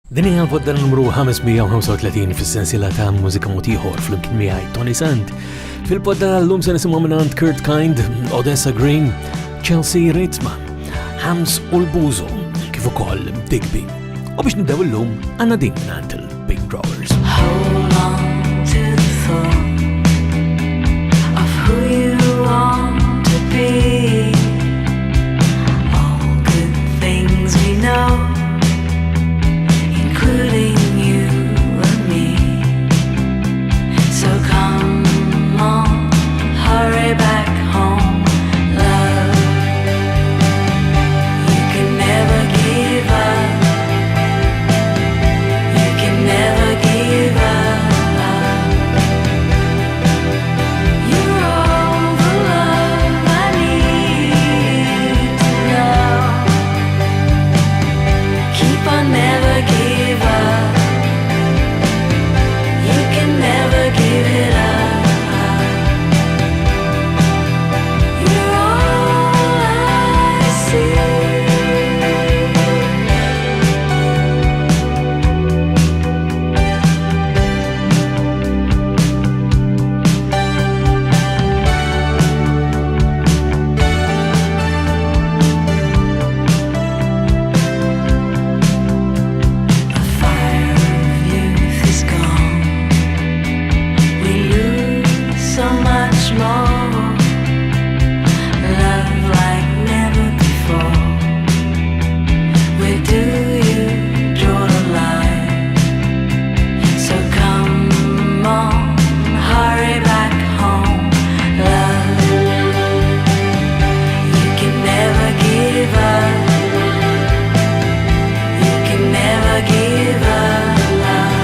Din hija l-podda numru 535 fis-sensiela ta' mużika motiħor fl-imkien miegħi Tony Sand. Fil-podda l-lum se nisimgħu minn Kurt Kind, Odessa Green, Chelsea Ritzman, Hams u l-Buzo, kif ukoll Digby. U biex nibdew illum għandna din minn il-Big Growers. Hold on to the thought of who you want to be. All good things we know, including you and me. So come on, hurry back home, love. You can never give up. You can never give up. You're all the love I need to know. Keep on never give up. You can never give it up. You're all I see. The fire of youth is gone. We lose so much more. Love like never before. Where do you draw the line? So come on, hurry back home, love. You can never give up. You can never give up, love.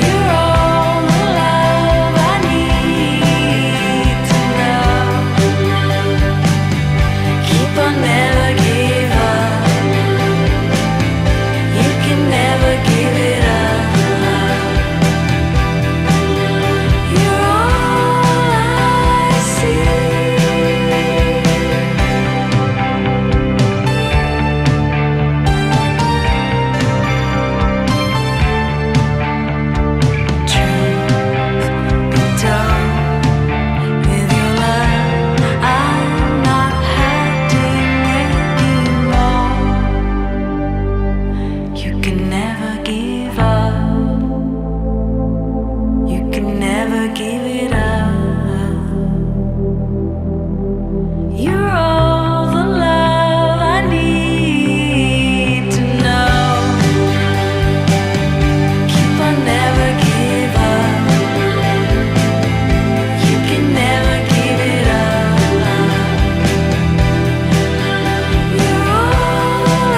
You're all the love I need to know. Keep on never give up. You can never give it up. You're all I see. Truth be told, with your love I'm not hiding anymore. You can never give up. You can never give it up. You're all the love I need to know. Keep on never give up. You can never give it up. You're all I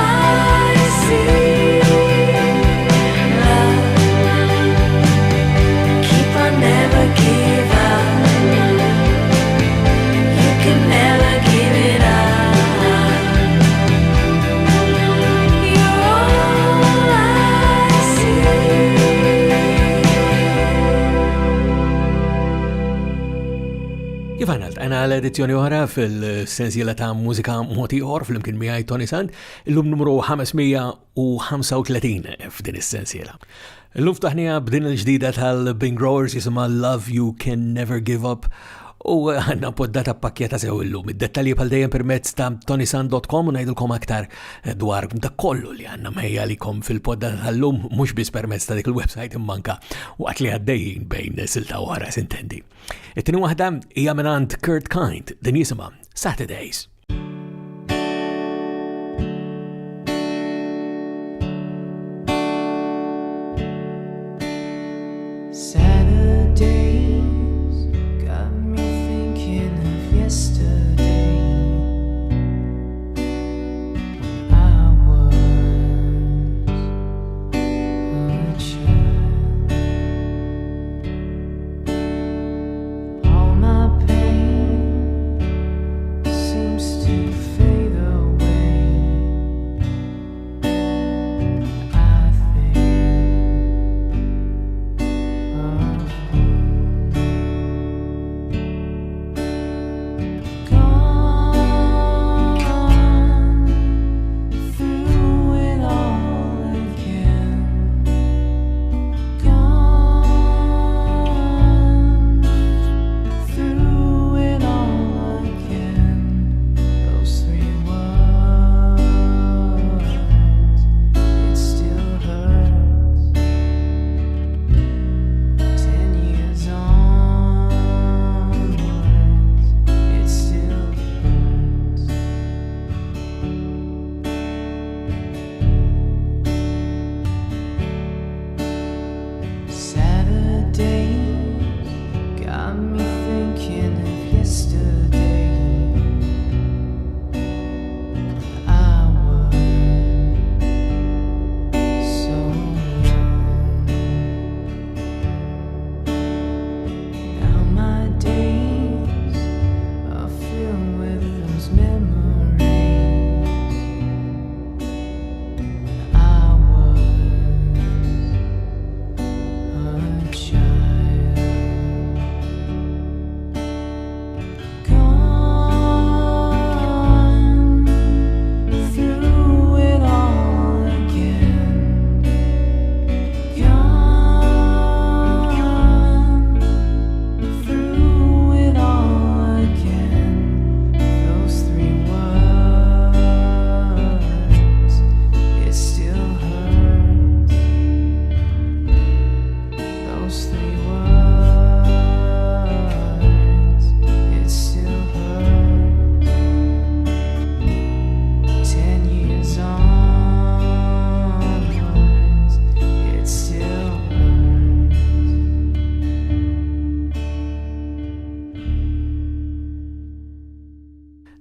see, love. Keep on never give up. You can never give it up. You're all I see. Kif għana l-edizzjoni oħra fil-sensiela ta' mużika motiħor fl-imkien miegħi Tony Sand, illum numru 535 f'din is-sensiela. Illum ftaħnija b'din il-ġdida tal-Big Growers jisimha Love You Can Never Give Up u għanna poddata pakkjeta sew illum. Id-dettalji bħal dejjem permezz ta' tonysand.com u ngħidilkom aktar dwar da kollu li għandna mejja likom fil-poddata tal-lum mhux biss permezz ta' dik il-website immanka waqt li għaddejjin bejn silta oħra sintendi. It-tieni waħda hija minn Kurt Kind, din jisimha Saturdays. Saturdays got me thinking of yesterday, when I was a child. All my pain seems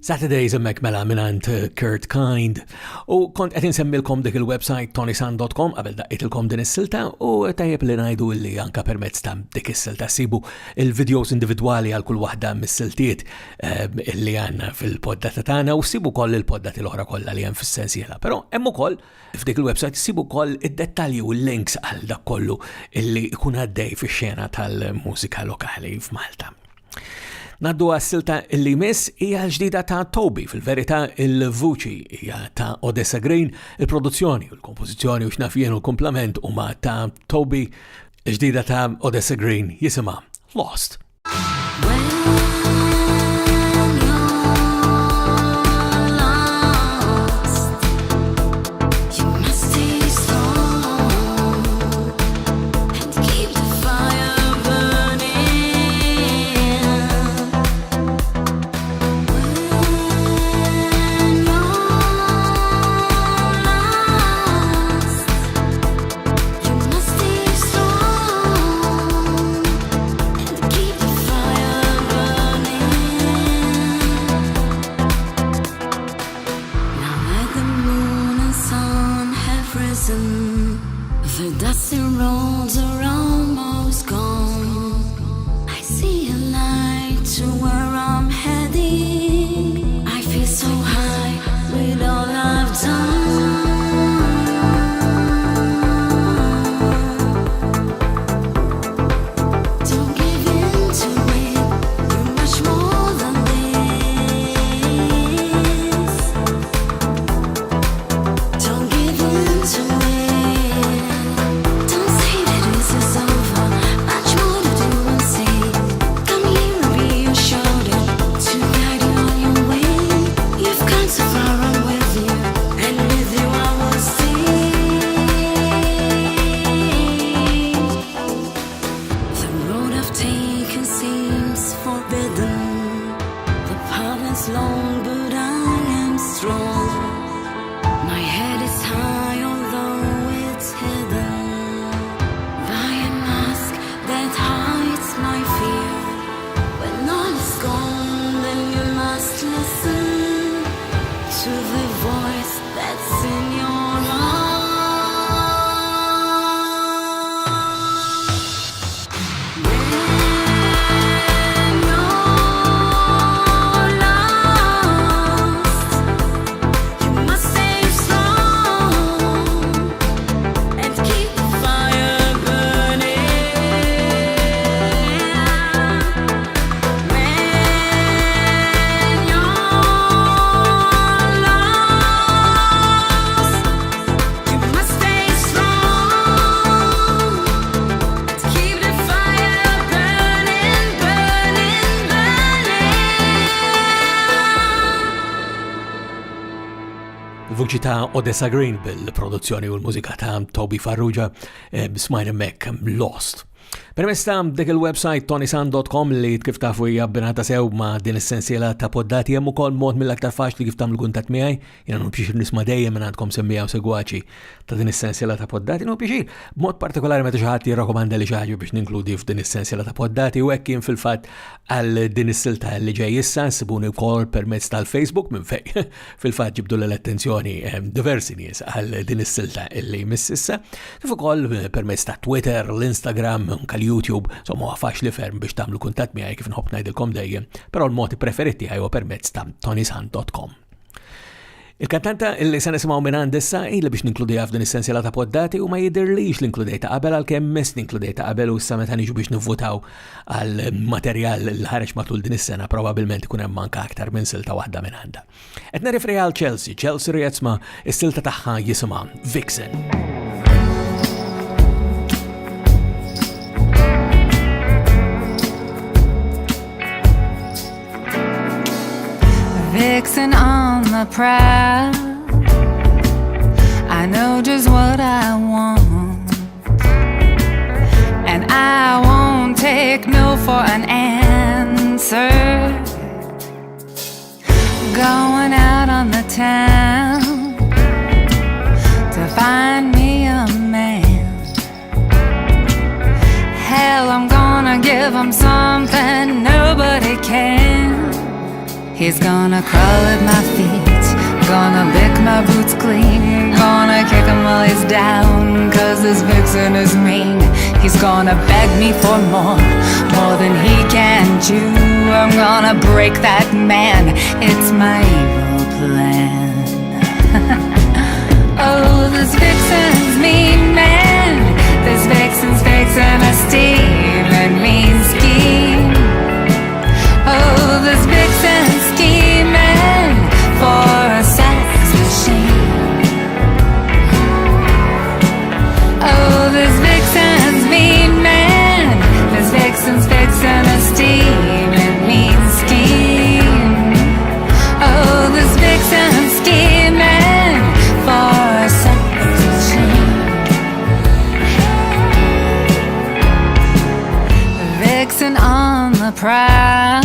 Saturdays emmek mela minant Kurt Kind u kont qed insemmilkom dik il-website tonysan.com qabel daqqitilkom din is-silta u tajjeb li ngħidu li anke permezz ta' dik is-silta sibu il-videos individwali għal kull waħda mis-siltiet li għandna fil-poddata tagħna u sibu koll il-poddati l-oħra kollha li hemm fis-sensiela. Però hemm ukoll f'dik il-website sibu koll id-dettalji u l-links għal dak kollu illi jkun għaddej fix-xena tal-mużika lokali f'Malta. Naddu għas-silta illi miss hija l-ġdida ta' Toby, fil-verità il-vuċi hija ta' Odessa Green, il-produzzjoni u l-kompożizzjoni u x'nafjen u l-komplement huma ta' Toby, l-ġdida ta' Odessa Green jisimha Lost. The dusty roads are almost gone. I see a light to where I'm heading. I feel so high with all I've done. Don't give in to it. You're much more than this. Don't give in to it. Long, but I am strong. My head is high, although it's hidden by a mask that hides my fear. When all is gone, then you must listen to the voice that's in your heart. Vuċi ta' Odessa Green bil-produzzjoni u l-mużika ta' Toby Farrugia smajna mek Lost. Permess ta' dik il-website tonysan.com li kif tafu hija bbinata sew ma' din is-sensiela ta' poddati hemm ukoll mod mill-aktar faċli kif tagħmlu kuntatt miegħi, jiena nu pixir nisma' dejjem minn għandkom semmija u segwaċi ta' din is-sensiela ta' poddati, nu pixir b'mod partikolari meta xi ħadd jirrakkomanda li xi ħaġa biex ninkludi f'din is-sensiela ta' poddati u hekk kien fil-fatt għal din is-silta li ġej issa nsibuni wkoll permezz tal-Facebook minn fejn fil-fatt ġibdu l-attenzjoni diversi nies għal din is-silta li mississa, kif ukoll permezz ta' Twitter, l-Instagram, YouTube, somma faċli ferm biex tagħmlu kuntatt miegħi kif nħobb ngħidilkom dejjem, però l-modi preferiti għajwa permezz ta' tonysan.com. Il-kantanta illi se nisimgħu minn għandissa ilha biex ninkludiha f'din is-sensiela ta' poddati u ma jidhirlix l-inkludejta qabel għalkemm miss l-inkludejta qabel u issa meta niġu biex nivvutaw għal materjal li ħareġ matul din is-sena probabbilment ikun hemm anke aktar minn silta waħda minn għandha. Qed nirriferi għal Chelsea Rietzma is-silta tagħha jisimha Vixen. Vixen on the prowl, I know just what I want, and I won't take no for an answer. Going out on the town to find me a man. Hell, I'm gonna give him something nobody can. He's gonna crawl at my feet, gonna lick my boots clean, gonna kick him while he's down, 'cause this vixen is mean. He's gonna beg me for more than he can chew. I'm gonna break that man, it's my evil plan. Oh, this vixen's mean, man. This vixen's fixing a steam and mean scheme. Oh, this vixen's scheming for a sex machine. Oh, this vixen's mean, man. This vixen's fixing a steam and mean scheme. Oh, this vixen's scheming for a sex machine. Vixen on the prowl,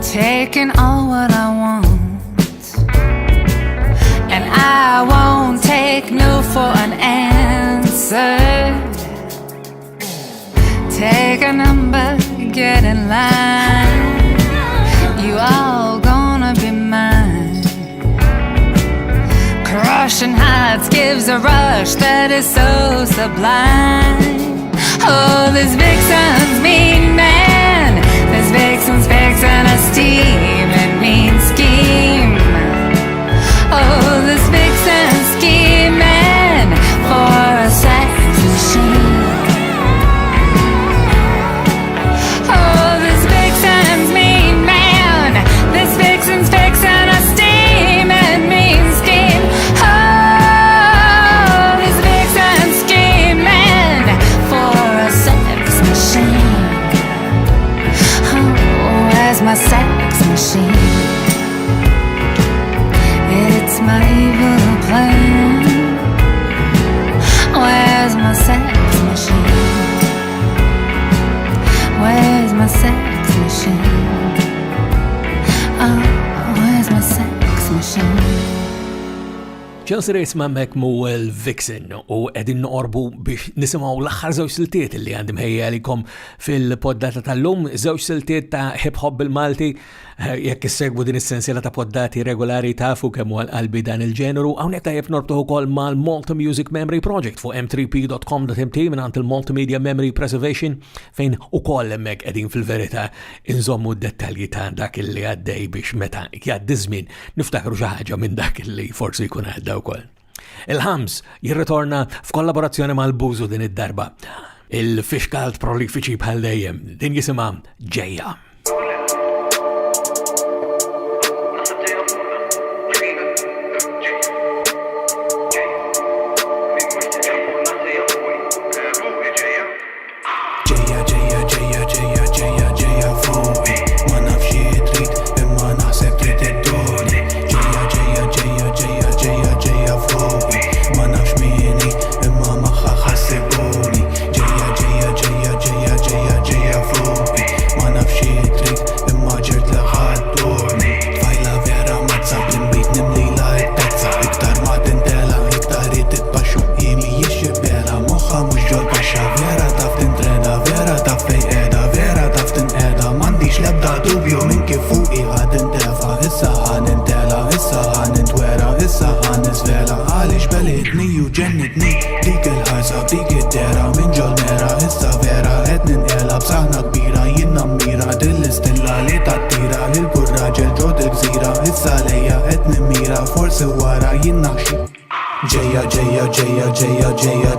taking all what I want, and I won't take no for an answer. Take a number, get in line. You all gonna be mine. Crushing hearts gives a rush that is so sublime. Oh, this vixen's mean, man. This vixen's fixing a steam and mean scheme. Oh, this vixen's scheming for a sex machine. Oh, this vixen's mean, man. This vixen's fixing a steam and mean scheme. Oh, this vixen's scheming for a sex machine. Where's my sex machine? It's my evil plan. Where's my sex machine? Where's my sex machine? Oh, where's my sex machine? Chelsea Race ma' Macmuel Vixen u edin noqorbu biex nisimaw l-axħar żewġ siltiet li għandim ħejja għalikom fil-poddata tal-lum, żewġ siltiet ta' hip-hop bil-Malti, jekk issegwu din is-sensiela ta' poddati regolari tafu kemm huwa l-qalbi dan il-ġeneru, hawnhekk tajjeb norbtuħ ukoll mal-Malta Music Memory Project fuq m3p.com.mt mingħand il-Multimedia Memory Preservation fejn ukoll hemmhekk qegħdin fil-verità inżommu d-dettalji ta' dak li għaddej biex meta jgħaddi żmien niftakru xi ħaġa minn dak li forsi jkun għadda wkoll. Il-Hams jirritorna f'kollaborazzjoni mal-Bużu din id-darba. Il-Fishcult prolifiċi bħal dejjem din jisimha Ġejja.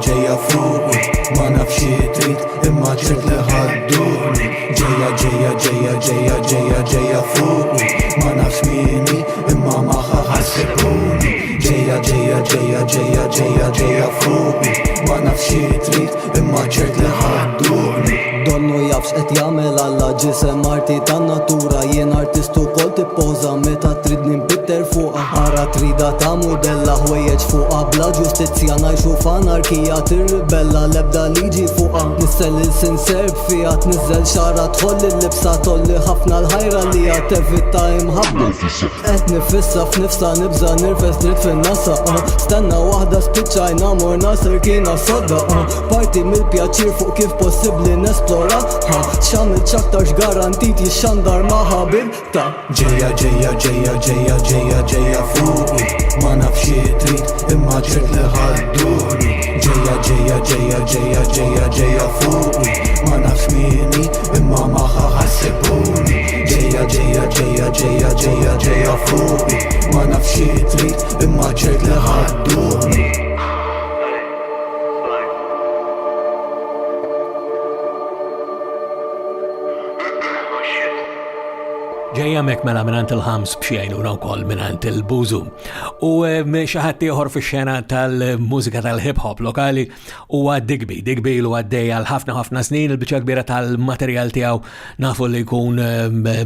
ġeja fuqi ma nafx trid imma ċert li ħadduni ġeja fuqi ma nafx mieni imma maħħa ħassibuni ġeja fuqi ma nafx trid imma ċert li ħadduni Donnu jafx qed jagħmel alla ġisem arti tan-natura jien artistu kol tippoża meta tridni nbitter fuqha ara trida ta' mudella ħwejjeġ fuqha bla ġustizzja ngħixu f'anarkija tirribella l-ebda liġi fuqha nissel il-sin serb fiha tniżżel xara tħoll il-libsa tolli ħafna l-ħajra li tevita imħabba qed nifissa f'nifsa nibża nirfes dritt fi fin-nasa Stenna wahda spiċċajna morna sirkina sodda Parti mill-pjaċir fuq kif possibli nesplora X'għamil ċaktar x'garantiti x'għandar ma' ħabib ta' Ġeja ġeja ġeja ġeja ġeja ġeja fuqi Ma nafx trid imma ċert li ħadduni Ġeja ġeja ġeja ġeja ġeja ġeja fuqi Ma nafx mini imma maħa ħassibuni Ġeja ġeja ġeja ġeja ġeja ġeja fuqi Ma nafx trid imma ċert li ħadduni Ġejja mek mela minant il-ħams bxiejnuna u koll minant il-buzu. U xaħat tiħor fi xena tal-mużika tal-hip-hop lokali u Digby. Digby lu għaddej għal ħafna snin il-bicċa kbira tal-materjal tijaw nafu li jkun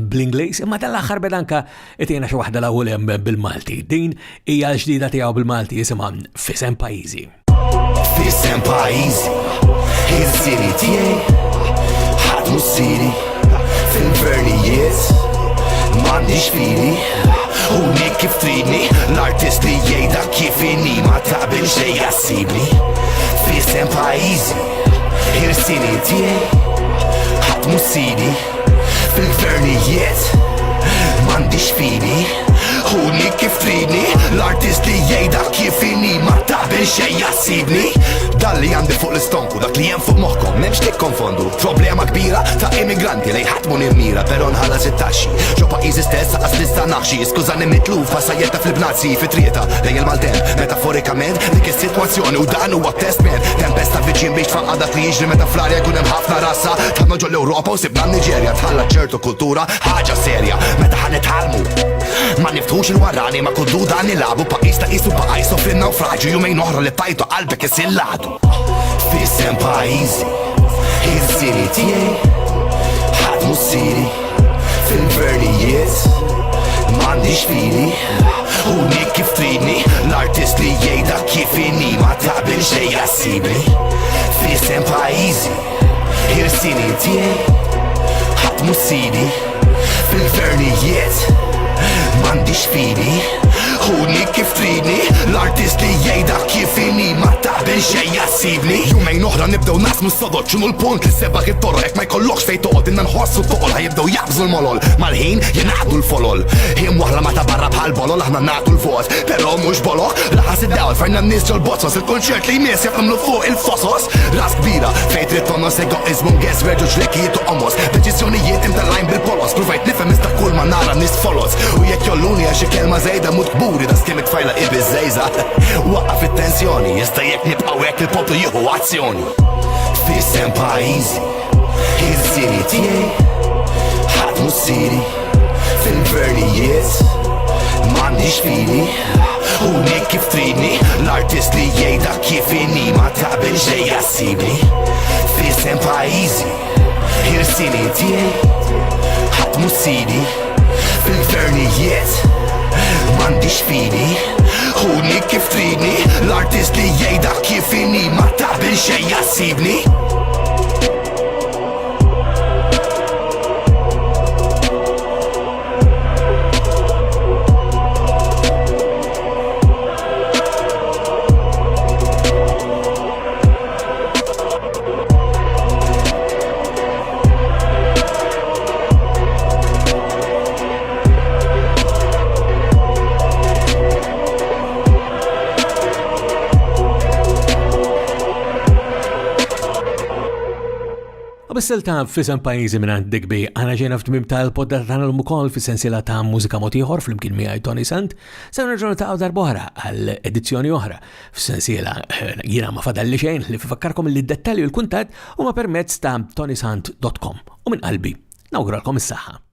bl-Inglis, imma tal-axar bedanka it-tiena xi waħda l-ewwel bil-Malti. Din hija l-ġdida tijaw bil-Malti jisimha Fisem Pajjiżi. Fisem Pajjiżi, il-siri tiegħi, ħadmu s-siri fil-gvernijiet. M'għandix fili, u nik kif tridni l-artist li jgħida kif inni ma taqbil xej jassibni. Fisem Pajjiżi, il-siri tiegħi, ħadmu s-siri fil-gvernijiet. M'għandix fili, u nik kif tridni l-artist li jgħida kif inni ma taqbil xej jassibni. Dalli għandi fuq l-istonku, dak li jem fuq moħkom, memx tikkonfondu. Problema kbira ta' immigranti li ħatmu nimmira, pero nħalla 16. Ġo pajizi stess saqas lista naħxi, skużani mitlufa sajjetta fil-bnazzi fit-trieta lejn il-Malten. Metaforikament dik is-sitwazzjoni u dan huwa testament. Tempesta viċin biex tfaqqa dak li jiġri meta fl-arja jkun hemm ħafna rassa. Tħadna ġol Ewropa u sibna Niġerja tħalla ċertu kultura ħaġa serja. Meta ħanitħalmu ma niftux il-warrani ma kull duda nilabu paqis ta' isu paqaj sofrin naufraġu jumejn oħra li tajtu qalbek isilladu. Fisem Pajjiżi, il-siri tiegħi, ħadmu s-siri fil-gvernijiet. M'għandix fili, u nik kif tridni l-artist li jgħida kif inni ma taqbil xej jassibni. Fisem Pajjiżi, il-siri tiegħi, ħadmu s-siri fil-gvernijiet. M'għandix fili, u nik kif tridni l-artist li jgħida kif inni ma taqbil xej jassibni. Jumejn oħra nibdew nasmu s-sodod x'inhu l-punt li sebaħ it-torra hekk ma jkollokx fejn toqgħod inna nħossu toqol ħajibdew jaqbżu l-molol. Mal-ħin jingħaqdu l-folol. Hiem waħla ma ta' barra bħal bolol aħna nagħtu l-vot, però mhux boloħ laħas id-dawl fejn n-nies ġol bozzos il-konċert li jmiss jagħmlu fuq il-fosos. Ras kbira fejn trid tonnos egoizmu nges verġu ġlekijiet u qomos. Deċiżjonijiet imtellajn bil-polos, pruvajt nifhem iżda kull ma nara nies folos. U jekk jolluni għal xi kelma żejda mut kburi da skemek tfajla ibiż żejża. Waqqaf it-tensjoni, iżda jekk nibqgħu hekk il-poplu jieħu azzjoni. Fisem Pajjiżi, il-siri tiegħi, ħadmu s-siri fil-gvernijiet. M'għandix fili, u nik kif tridni l-artist li jgħida kif inni ma taqbil xej jassibni. Fisem Pajjiżi, il-siri tiegħi, ħadmu s-siri fil-gvernijiet. M'għandix fili, u nik kif tridni l-artist li jgħida kif inni ma taqbil xej jassibni. Bissel ta' Fisem Pajjiżi minn Digby għana ġejna f'tmim tal-poddata tagħna l-ukoll fis-sensiela ta' mużika mod ieħor flimkien miegħi Tony Sant. Se nerġgħu niltaqgħu darb'oħra għal edizzjoni oħra f'sensiela jiena ma fadalli xejn li fifakkarkom li d-dettalji u l-kuntatt huma permezz ta' tonysant.com u minn qalbi nawguralkom is-saħħa.